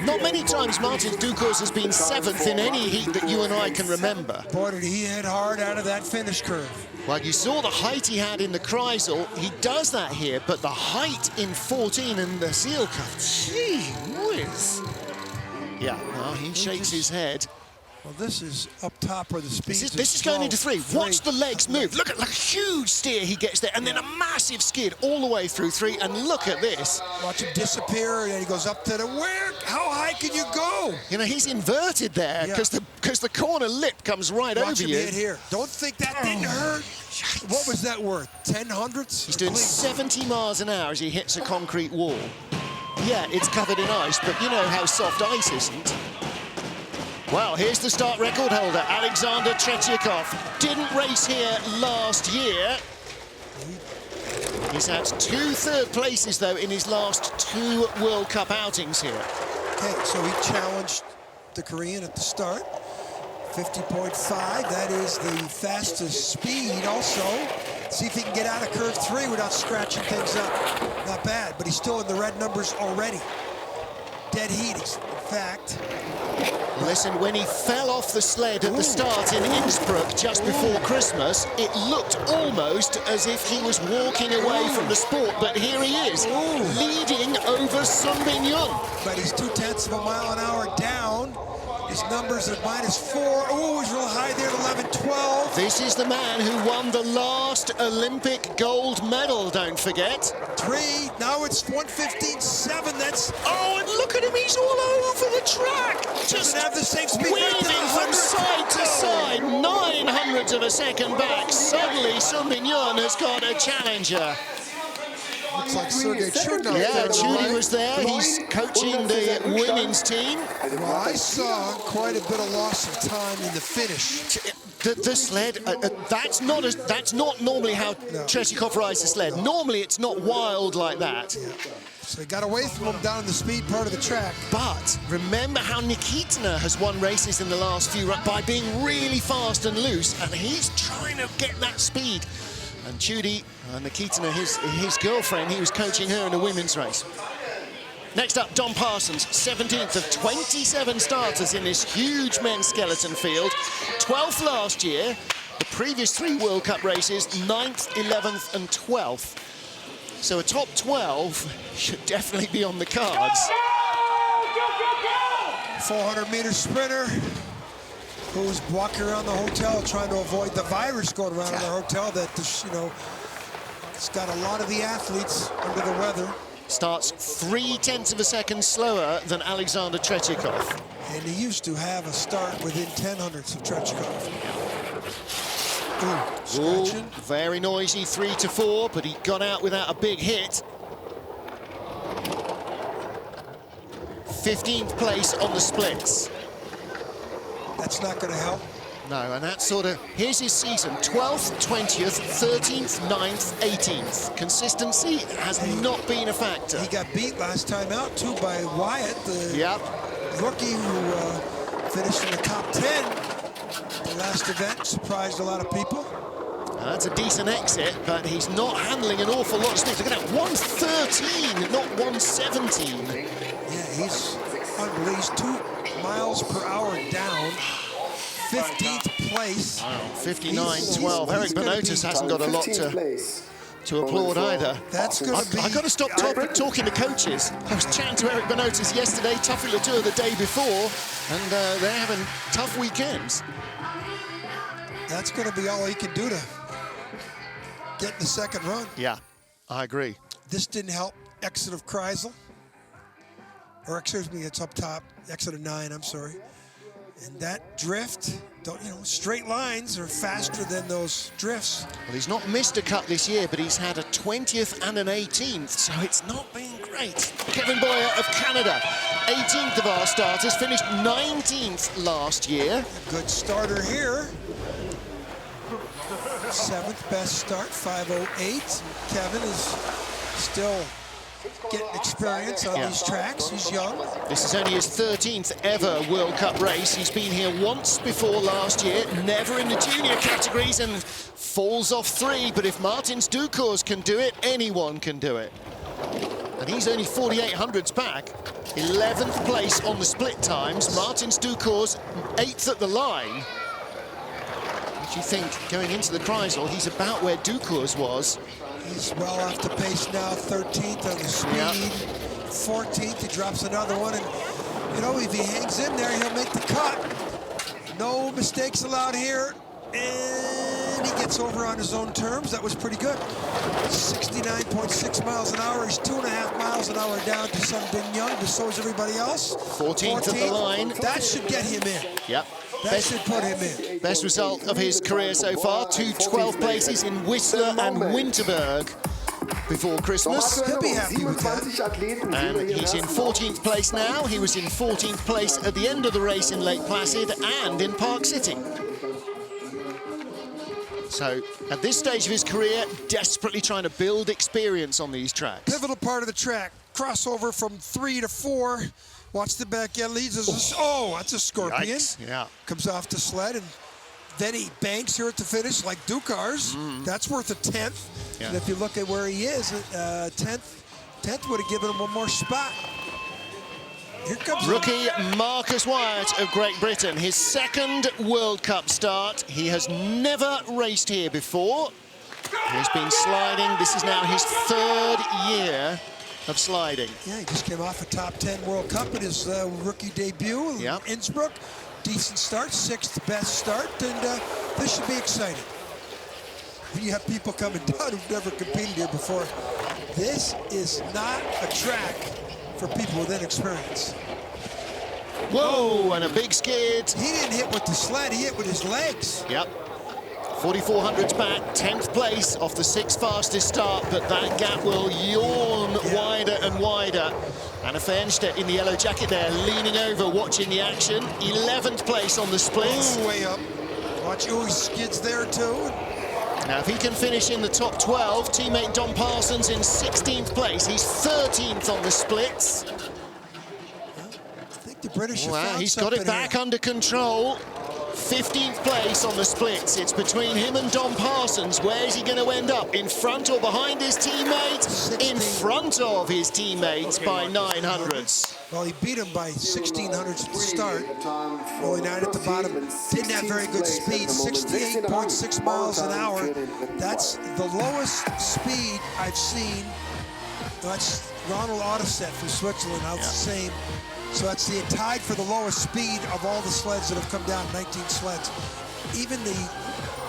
not many times Martins Dukars has been 7th in any heat that you and I can remember. Boy, did he hit hard out of that finish curve. Well, you saw the height he had in the Kreisel. He does that here, but the height in 14 and the seal cuff, gee whiz. Yeah, well, he shakes his head. Well, this is up top where the speed is. This is going into 3. Watch the legs move. Look at a huge steer he gets there, and then a massive skid all the way through 3. And look at this. Watch him disappear, and then he goes up to the How high can you go? You know, he's inverted there because the corner lip comes right over you. Watch him hit here. Don't think that didn't hurt. What was that worth? 10/100ths? He's doing 70 miles an hour as he hits a concrete wall. Yeah, it's covered in ice, but you know how soft ice isn't. Well, here's the start record holder, Alexander Tretyakov. Didn't race here last year. He's had 2 third places, though, in his last 2 World Cup outings here. Okay, so he challenged the Korean at the start. 50.5, that is the fastest speed also. See if he can get out of curve 3 without scratching things up. Not bad, but he's still in the red numbers already. Dead heat, in fact. Listen, when he fell off the sled at the start in Innsbruck just before Christmas, it looked almost as if he was walking away from the sport, but here he is, leading over Sun Bin Young. But he's 2/10 of a mile an hour down. His numbers are -4. Oh, he's real high there at 11:12. This is the man who won the last Olympic gold medal, don't forget. 3, now it's 1:15.7. That's... Oh, and look at him, he's all over the track. Just have the same speed weaving from side to side, 900ths of a second back. Suddenly, Sun Bin Young has got a challenger. Looks like Sergei Chudin. Yeah, Chudi was there. He's coaching the women's team. Well, I saw quite a bit of loss of time in the finish. The sled, that's not normally how Tretyakov rides the sled. Normally, it's not wild like that. Yeah. So he got away from him down the speed part of the track. But remember how Nikitina has won races in the last few by being really fast and loose, and he's trying to get that speed. And Chudi, Nikitina, his girlfriend, he was coaching her in a women's race. Next up, Don Parsons, 17th of 27 starters in this huge men's skeleton field. 12th last year, The previous 3 World Cup races, 9th, 11th and 12th. So a top 12 should definitely be on the cards. 400-meter sprinter who's walking around the hotel trying to avoid the virus going around in the hotel that, you know, it's got a lot of the athletes under the weather. Starts 0.3 of a second slower than Alexander Tretyakov. And he used to have a start within 0.10 of Tretyakov. Ooh, very noisy, 3 to 4, but he got out without a big hit. 15th place on the splits. That's not going to help. No, and that's sort of, here's his season, 12th, 20th, 13th, 9th, 18th. Consistency has not been a factor. He got beat last time out, too, by Wyatt, the rookie who finished in the top 10. The last event surprised a lot of people. That's a decent exit, but he's not handling an awful lot of speed. Look at that, 113, not 117. Yeah, he's unbelievable. He's 2 miles per hour down. 15th place. Wow, 59.12. Eric Benotas hasn't got a lot to applaud either. That's going to be... I've got to stop talking to coaches. I was chatting to Eric Benotas yesterday, Tuffy Latour the day before, and they're having tough weekends. That's going to be all he can do to get in the second run. Yeah, I agree. This didn't help. Exit of Kreisel. Or excuse me, it's up top. Exit of 9, I'm sorry. And that drift, straight lines are faster than those drifts. Well, he's not missed a cut this year, but he's had a 20th and an 18th, so it's not been great. Kevin Boyer of Canada, 18th of our starters, finished 19th last year. Good starter here. 7th best start, 5:08. Kevin is still getting experience on these tracks. He's young. This is only his 13th ever World Cup race. He's been here once before last year, never in the junior categories, and falls off 3. But if Martins Ducours can do it, anyone can do it. And he's only 4800ths back. 11th place on the split times. Martins Ducours 8th at the line. What do you think going into the Kreisel? He's about where Ducours was. He's well off the pace now, 13th on the speed, 14th, he drops another one, and, if he hangs in there, he'll make the cut. No mistakes allowed here, and he gets over on his own terms. That was pretty good. 69.6 miles an hour. He's 2.5 miles an hour down to Sun Bin Young, but so is everybody else. 14th at the line. That should get him in. Yep. That should put him in. Best result of his career so far, 2 12th places in Whistler and Winterberg before Christmas. He'll be happy with that. And he's in 14th place now. He was in 14th place at the end of the race in Lake Placid and in Park City. So, at this stage of his career, desperately trying to build experience on these tracks. Pivotal part of the track. Crossover from 3 to 4. Watch the back end leads. That's a scorpion. Yikes, yeah. Comes off the sled, and then he banks here at the finish like Ducours. That's worth a 10th. Yeah. And if you look at where he is, 10th would have given him one more spot. Here comes rookie Marcus Wyatt of Great Britain, his 2nd World Cup start. He has never raced here before. He's been sliding. This is now his 3rd year of sliding. Yeah, he just came off a top 10 World Cup in his rookie debut in Innsbruck. Decent start, 6th best start, and this should be exciting. When you have people coming down who've never competed here before, this is not a track for people with inexperience. Whoa, and a big skid. He didn't hit with the sled, he hit with his legs. Yep. 4400s back, 10th place off the 6th fastest start, but that gap will yawn wider and wider. Anna Fernstedt in the yellow jacket there, leaning over, watching the action. 11th place on the splits. Ooh, way up. Watch, he skids there too. Now, if he can finish in the top 12, teammate Don Parsons in 16th place. He's 13th on the splits. I think the British have found he's got it back under control. 15th place on the splits. It's between him and Dom Parsons. Where's he going to end up? In front or behind his teammates? In front of his teammates by 900ths. Well, he beat him by 1600ths at the start. Only 9 at the bottom. Didn't have very good speed. 68.6 miles an hour. That's the lowest speed I've seen. That's Ronald Autoset from Switzerland. That's the same. So that's tied for the lowest speed of all the sleds that have come down, 19 sleds. Even the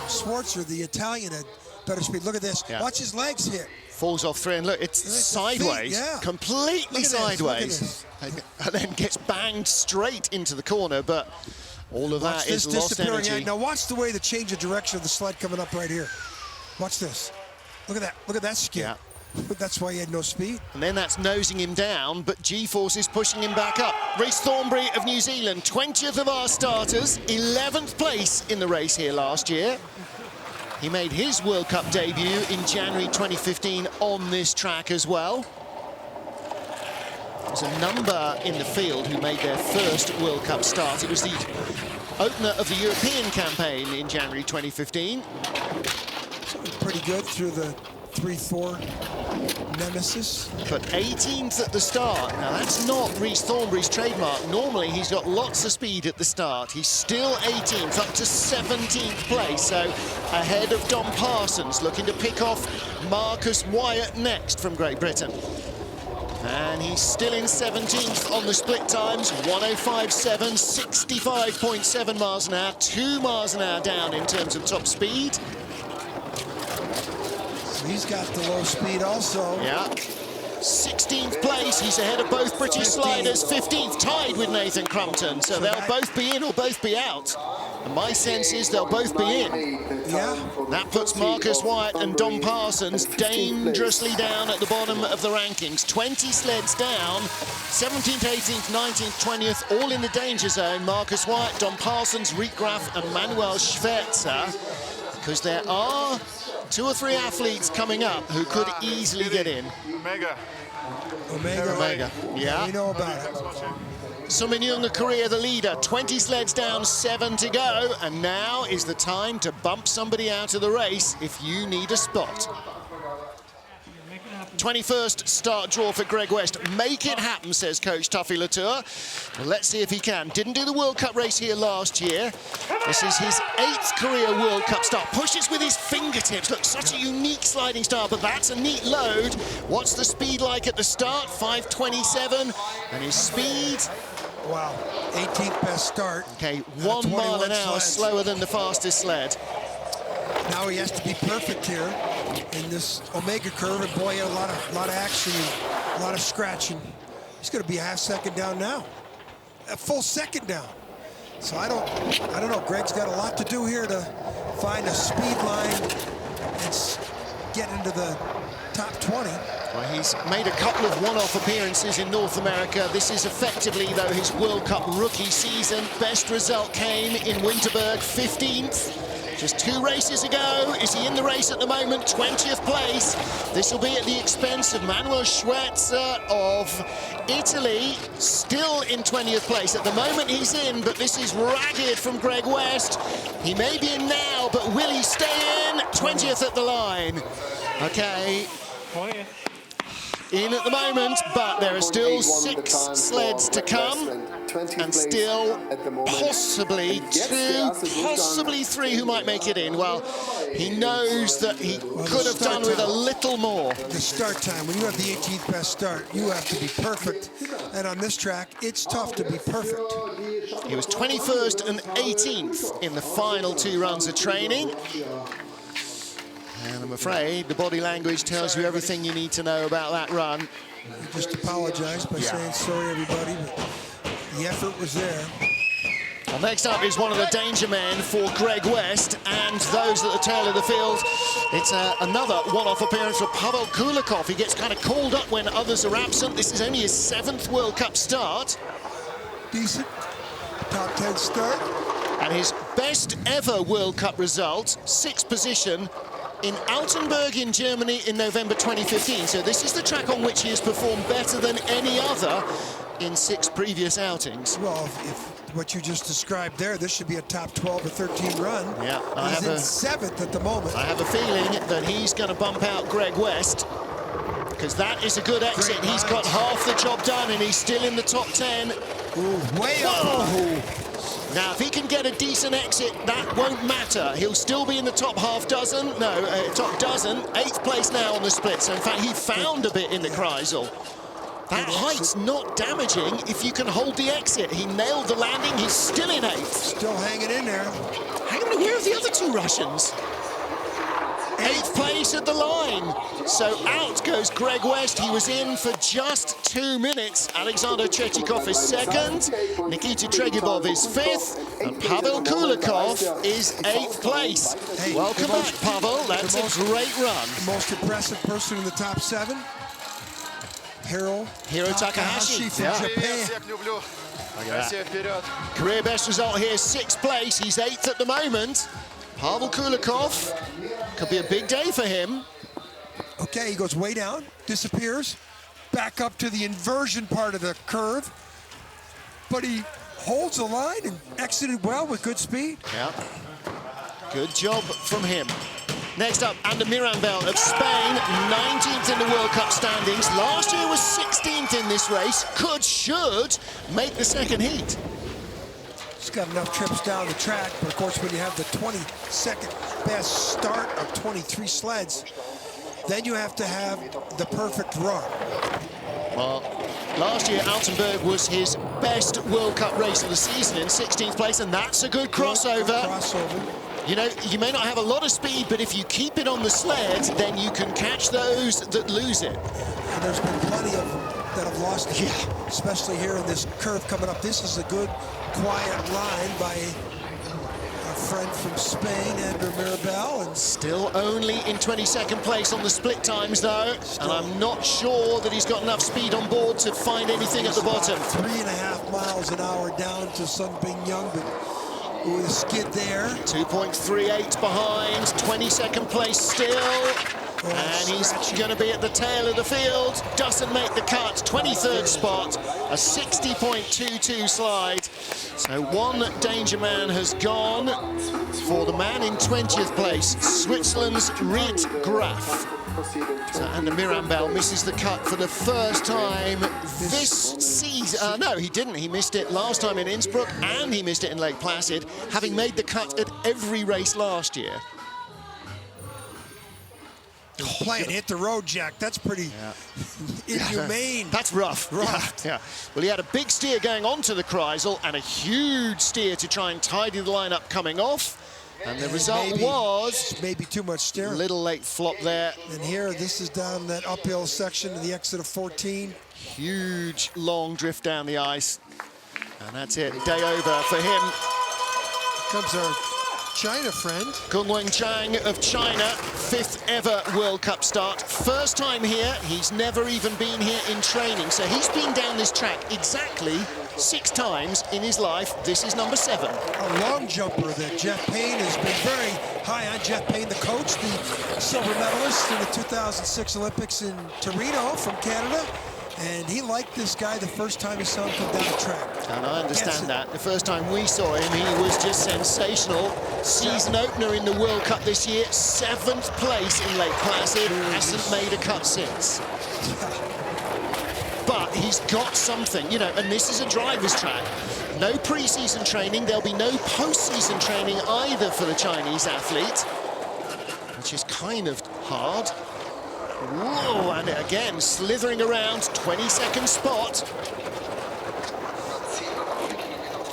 Schwarzer, the Italian, had better speed. Look at this. Yeah. Watch his legs hit. Falls off 3 and look, it's sideways, completely sideways. And then gets banged straight into the corner, but all of that is lost energy. Now watch the way the change of direction of the sled coming up right here. Watch this. Look at that. Look at that skid. Yeah. That's why he had no speed. And then that's nosing him down, but G-force is pushing him back up. Rhys Thornbury of New Zealand, 20th of our starters, 11th place in the race here last year. He made his World Cup debut in January 2015 on this track as well. There's a number in the field who made their first World Cup start. It was the opener of the European campaign in January 2015. Pretty good through the 3-4 nemesis. But 18th at the start. Now that's not Rhys Thornbury's trademark. Normally he's got lots of speed at the start. He's still 18th, up to 17th place. So ahead of Dom Parsons, looking to pick off Marcus Wyatt next from Great Britain. And he's still in 17th on the split times, 105.7, 65.7 miles an hour, 2 miles an hour down in terms of top speed. He's got the low speed also. Yeah. 16th place, he's ahead of both British sliders. 15th, tied with Nathan Crumpton. So they'll both be in or both be out. And my sense is they'll both be in. Yeah. That puts Marcus Wyatt and Dom Parsons dangerously down at the bottom of the rankings. 20 sleds down, 17th, 18th, 19th, 20th, all in the danger zone. Marcus Wyatt, Dom Parsons, Rick Graff and Manuel Schwerzer. Because there are 2 or 3 athletes coming up who could easily get in. Omega. Yeah. We know about it. Suminyoung Korea, the leader, 20 sleds down, 7 to go. And now is the time to bump somebody out of the race if you need a spot. 21st start draw for Greg West. Make it happen, says coach Tuffy Latour. Well, let's see if he can. Didn't do the World Cup race here last year. This is his 8th career World Cup start. Pushes with his fingertips. Look, such a unique sliding style, but that's a neat load. What's the speed like at the start? 5:27. And his speed... Wow, 18th best start. Okay, 1 mile an hour slower than the fastest sled. Now he has to be perfect here in this Omega curve, and boy, a lot of action, a lot of scratching. He's going to be a half second down now, a full second down. So I don't know. Greg's got a lot to do here to find a speed line and get into the top 20. Well, he's made a couple of one-off appearances in North America. This is effectively, though, his World Cup rookie season. Best result came in Winterberg, 15th. Just 2 races ago. Is he in the race at the moment? 20th place. This will be at the expense of Manuel Schwerzer of Italy, still in 20th place. At the moment he's in, but this is ragged from Greg West. He may be in now, but will he stay in? 20th at the line. Okay. In at the moment, but there are still 6 sleds to come, and still possibly 2, possibly 3 who might make it in. Well, he knows that he could have done with a little more. The start time, when you have the 18th best start, you have to be perfect. And on this track, it's tough to be perfect. He was 21st and 18th in the final 2 runs of training. And I'm afraid the body language tells you everything you need to know about that run. He just apologized by saying sorry, everybody, but the effort was there. Well, next up is one of the danger men for Greg West and those at the tail of the field. It's another one-off appearance for Pavel Kulikov. He gets kind of called up when others are absent. This is only his 7th World Cup start. Decent. Top 10 start. And his best ever World Cup result, 6th position, in Altenberg in Germany in November 2015. So this is the track on which he has performed better than any other in 6 previous outings. Well, if what you just described there, this should be a top 12 or 13 run. Yeah, he's in 7th at the moment. I have a feeling that he's going to bump out Greg West, because that is a good exit. He's got half the job done, and he's still in the top 10. Ooh, way up. Now, if he can get a decent exit, that won't matter. He'll still be in the top half dozen. No, top dozen. 8th place now on the split. So, in fact, he found a bit in the Kreisel. That height's not damaging if you can hold the exit. He nailed the landing. He's still in 8th. Still hanging in there. Hang on, where are the other 2 Russians? 8th place at the line. So out goes Greg West. He was in for just 2 minutes. Alexander Tretyakov is 2nd. Nikita Tretyakov is 5th. And Pavel Kulikov is 8th place. Hey, welcome back, Pavel. That's a great run. The most impressive person in the top 7. Hiro Takahashi from Japan. Career best result here, 6th place. He's 8th at the moment. Pavel Kulikov, could be a big day for him. Okay, he goes way down, disappears, back up to the inversion part of the curve, but he holds the line and exited well with good speed. Yeah, good job from him. Next up, Ander Mirambel of Spain, 19th in the World Cup standings. Last year was 16th in this race. Should make the 2nd heat. He's got enough trips down the track, but of course when you have the 22nd best start of 23 sleds, then you have to have the perfect run. Well, last year Altenberg was his best World Cup race of the season in 16th place, and that's a good crossover. You know, you may not have a lot of speed, but if you keep it on the sled, then you can catch those that lose it. And there's been plenty of them that have lost it, especially here in this curve coming up. This is a good, quiet line by our friend from Spain, Ander Mirambel. And still only in 22nd place on the split times, though. And I'm not sure that he's got enough speed on board to find anything at the bottom. 3.5 miles an hour down to Sun Bing Young, but with a skid there. 2.38 behind, 22nd place still. And he's going to be at the tail of the field. Doesn't make the cut. 23rd spot, a 60.22 slide. So one danger man has gone for the man in 20th place, Switzerland's Riet Graf. So Ander Mirambel misses the cut for the first time this season. No, he didn't. He missed it last time in Innsbruck, and he missed it in Lake Placid, having made the cut at every race last year. Playing hit the road, Jack. That's pretty inhumane. That's rough. Yeah. Well, he had a big steer going onto the Kreisel and a huge steer to try and tidy the line up coming off. And the result was maybe too much steering. A little late flop there. And here, this is down that uphill section of the exit of 14. Huge, long drift down the ice. And that's it. Day over for him. Here comes our China friend. Kungwen Chang of China, 5th ever World Cup start. First time here, he's never even been here in training. So he's been down this track exactly 6 times in his life. This is number 7. A long jumper that Jeff Payne has been very high on. Jeff Payne, the coach, the silver medalist in the 2006 Olympics in Torino from Canada. And he liked this guy the first time he saw him come down the track. And I understand that. The first time we saw him, he was just sensational. Season opener in the World Cup this year, 7th place in Lake Placid. Hasn't made a cut since. But he's got something, you know, and this is a driver's track. No pre-season training. There'll be no post-season training either for the Chinese athlete, which is kind of hard. Whoa, and again, slithering around, 22nd spot.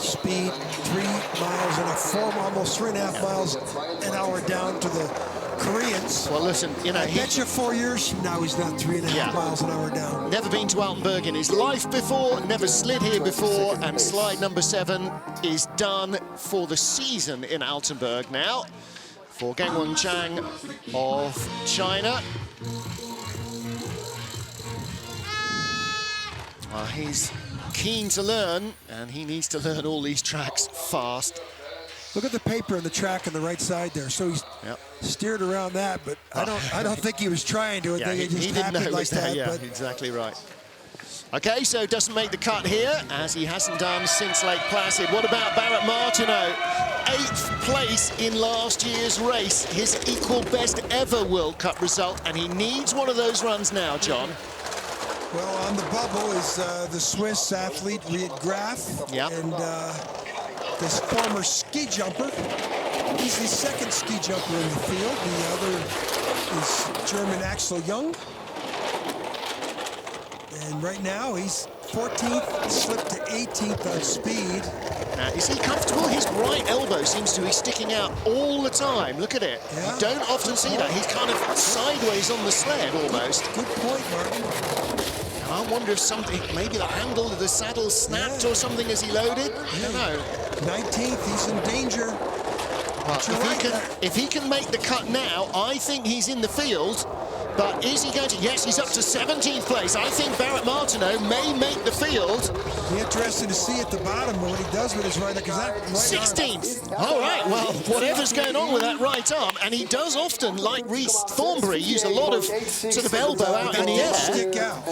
Speed, 3 miles and a 4, almost 3.5 miles an hour down to the Koreans. Well, listen, you know, I bet you 4 years from now he's not 3.5 miles an hour down. Never been to Altenberg in his life before, never slid here before, and slide number 7 is done for the season in Altenberg now for Kungwen Chang of China. Well, he's keen to learn, and he needs to learn all these tracks fast. Look at the paper on the track on the right side there. So he's steered around that, but I don't think he was trying to. I think it just he didn't know happened like that. Yeah, but exactly right. Okay, so doesn't make the cut here, as he hasn't done since Lake Placid. What about Barrett Martin? 8th place in last year's race, his equal best ever World Cup result, and he needs one of those runs now, John. Well, on the bubble is the Swiss athlete Riet Graf, and this former ski jumper. He's the second ski jumper in the field. The other is German Axel Jung. And right now he's 14th, slipped to 18th on speed. Now, is he comfortable? His right elbow seems to be sticking out all the time. Look at it. Yeah. You don't often see that. He's kind of sideways on the sled almost. Good point, Martin. I wonder if something, maybe the handle of the saddle snapped or something as he loaded. I don't know. 19th, he's in danger. Well, if he can make the cut now, I think he's in the field. But is he going to? Yes, he's up to 17th place. I think Barrett Martineau may make the field. Be interesting to see at the bottom what he does with his right arm. 16th. All right, well, whatever's going on with that right arm, and he does often, like Reece Thornbury, use a lot of sort of elbow out in the air. Stick out.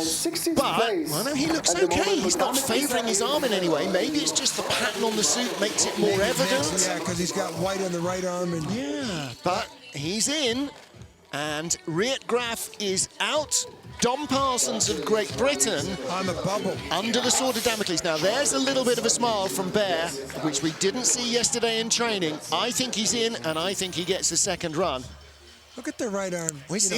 But, well, no, he looks okay. He's not favouring his arm in any way. Maybe it's just the pattern on the suit makes it more evident. Yeah, because he's got white on the right arm. And yeah, but he's in. And Riet Graf is out. Dom Parsons of Great Britain on the bubble under the sword of Damocles. Now there's a little bit of a smile from Bear, which we didn't see yesterday in training. I think he's in, and I think he gets the second run. Look at the right arm. He's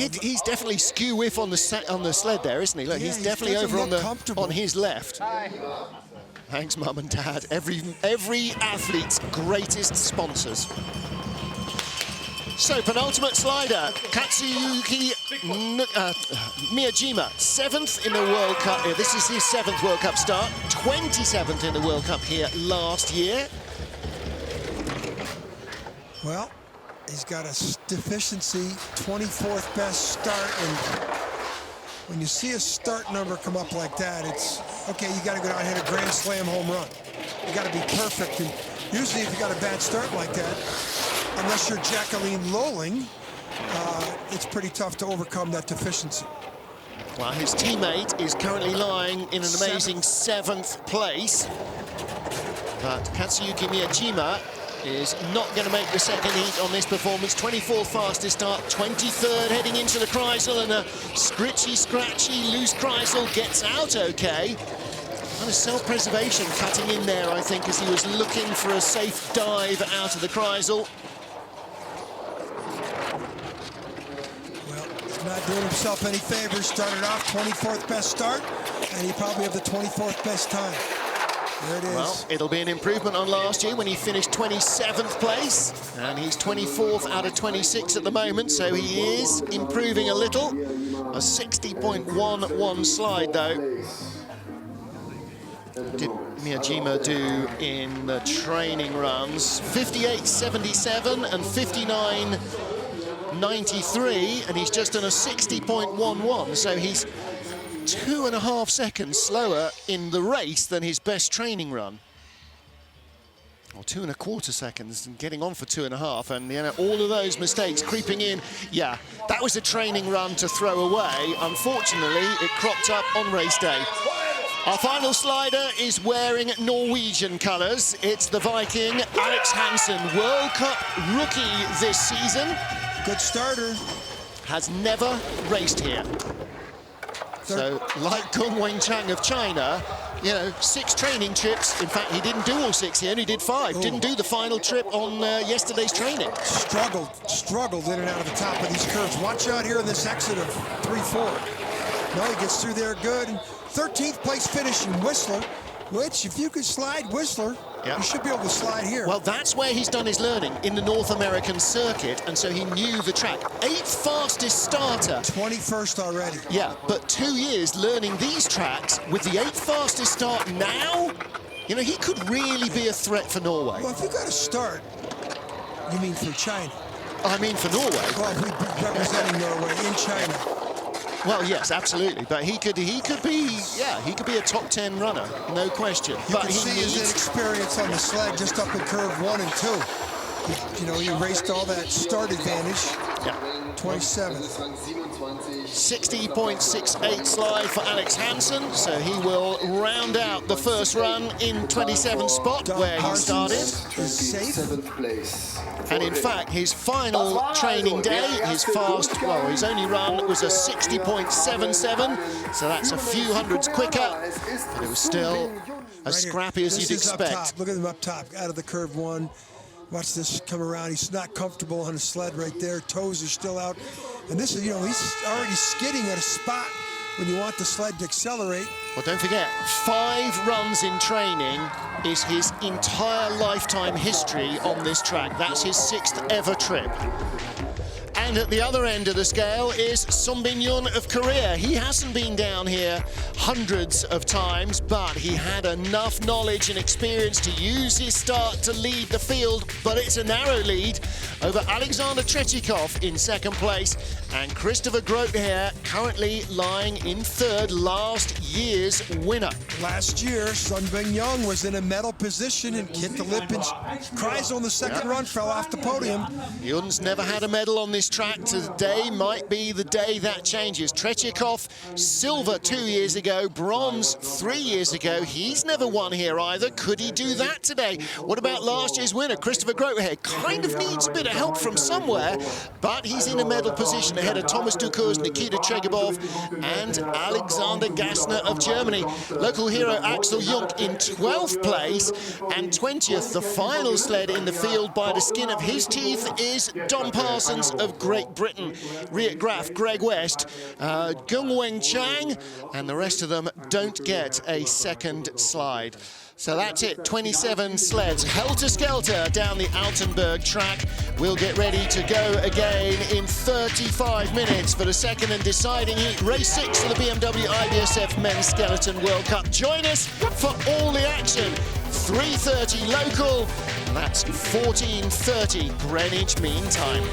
definitely skew whiff on the sled there, isn't he? Look, he's definitely over on his left. Hi. Thanks, Mum and Dad. Every athlete's greatest sponsors. So, penultimate slider, Katsuki Miyajima, 7th in the World Cup. This is his 7th World Cup start, 27th in the World Cup here last year. Well, he's got a deficiency, 24th best start, and when you see a start number come up like that, it's, okay, you got to go down and hit a Grand Slam home run. You got to be perfect, and usually if you got a bad start like that, unless you're Jacqueline Lolling, it's pretty tough to overcome that deficiency. Well, his teammate is currently lying in an amazing 7th place. But Katsuki Miyajima is not going to make the second heat on this performance. 24th fastest start, 23rd heading into the Kreisel, and a scratchy, loose Kreisel gets out okay. Kind of self-preservation cutting in there, I think, as he was looking for a safe dive out of the Kreisel. Not doing himself any favors. Started off 24th best start, and he probably have the 24th best time. There it is. Well, it'll be an improvement on last year when he finished 27th place, and he's 24th out of 26 at the moment, so he is improving a little. A 60.11 slide, though. Did Miyajima do in the training runs? 58.77 and 59.93, and he's just done a 60.11, so he's 2.5 seconds slower in the race than his best training run. Or 2.25 seconds, and getting on for 2.5, and you know, all of those mistakes creeping in. Yeah, that was a training run to throw away. Unfortunately, it cropped up on race day. Our final slider is wearing Norwegian colours. It's the Viking, Alex Hansen, World Cup rookie this season. Good starter. Has never raced here. So, like Kung Weng Chang of China, you know, 6 training trips. In fact, he didn't do all 6 here, and he did 5. Ooh. Didn't do the final trip on yesterday's training. Struggled in and out of the top of these curves. Watch out here in this exit of 3-4. No, he gets through there good. 13th place finish in Whistler, which, if you could slide Whistler, you should be able to slide here. Well, that's where he's done his learning, in the North American circuit, and so he knew the track. 8th fastest starter. 21st already. Yeah, but 2 years learning these tracks with the 8th fastest start now, you know, he could really be a threat for Norway. Well, if you got to start, you mean for China? I mean for Norway. Well, we'd be representing Norway in China. Well, yes, absolutely, but he could be a top 10 runner, no question. But he see his inexperience on the sled just up in curve 1 and 2. You know, he raced all that start advantage. 27. 60.68 slide for Alex Hansen, so he will round out the first run in 27 spot where he started. And in fact, his final training day, his his only run was a 60.77, so that's a few hundreds quicker, but it was still as scrappy as you'd expect. Look at him up top, out of the curve one. Watch this come around. He's not comfortable on the sled right there. Toes are still out. And this is, he's already skidding at a spot when you want the sled to accelerate. Well, don't forget, 5 runs in training is his entire lifetime history on this track. That's his 6th ever trip. And at the other end of the scale is Sung Bin Yoon of Korea. He hasn't been down here hundreds of times, but he had enough knowledge and experience to use his start to lead the field, but it's a narrow lead over Alexander Tretyakov in 2nd place, and Christopher Grotehair currently lying in 3rd, last year's winner. Last year, Sung Bin Yoon was in a medal position and hit the lip and cries on the 2nd run, fell off the podium. Yoon's never had a medal on this track. Today might be the day that changes. Tretyakov, silver 2 years ago, bronze 3 years ago. He's never won here either. Could he do that today? What about last year's winner, Christopher Grotehair? Kind of needs a bit of help from somewhere, but he's in a medal position ahead of Thomas Ducours, Nikita Tretyakov, and Alexander Gassner of Germany. Local hero Axel Jung in 12th place, and 20th, the final sled in the field by the skin of his teeth, is Don Parsons of Great Britain. Riet Graf, Greg West, Gung Weng Chang, and the rest of them don't get a 2nd slide. So that's it, 27 sleds, helter-skelter down the Altenberg track. We'll get ready to go again in 35 minutes for the 2nd and deciding heat, race 6 of the BMW IBSF Men's Skeleton World Cup. Join us for all the action. 3:30 local, and that's 14:30 Greenwich Mean Time.